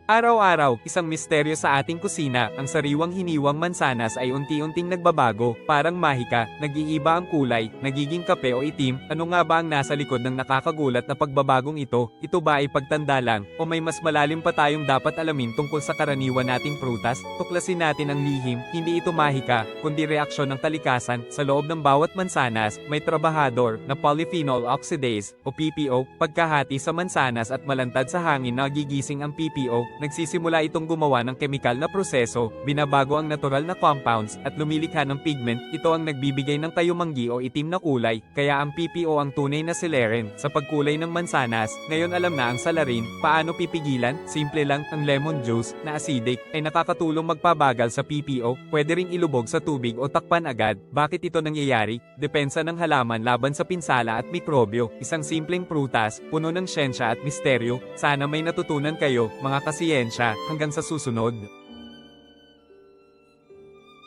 Araw-araw, isang misteryo sa ating kusina, ang sariwang hiniwang mansanas ay unti-unting nagbabago, parang mahika, nag-iiba ang kulay, nagiging kape o itim. Ano nga ba ang nasa likod ng nakakagulat na pagbabagong ito? Ito ba ay pagtanda lang, o may mas malalim pa tayong dapat alamin tungkol sa karaniwan nating prutas? Tuklasin natin ang lihim, hindi ito mahika, kundi reaksyon ng talikasan. Sa loob ng bawat mansanas, may trabahador na polyphenol oxidase, o PPO, pagkahati sa mansanas at malantad sa hangin na gigising ang PPO. Nagsisimula itong gumawa ng kemikal na proseso, binabago ang natural na compounds, at lumilikha ng pigment. Ito ang nagbibigay ng tayumanggi o itim na kulay, kaya ang PPO ang tunay na silerin sa pagkulay ng mansanas. Ngayon alam na ang salarin, paano pipigilan? Simple lang, ang lemon juice, na acidic, ay nakakatulong magpabagal sa PPO, pwede ring ilubog sa tubig o takpan agad. Bakit ito nangyayari? Depensa ng halaman laban sa pinsala at mikrobyo. Isang simpleng prutas, puno ng siyensya at misteryo. Sana may natutunan kayo, mga kasiyensya. Hanggang sa susunod.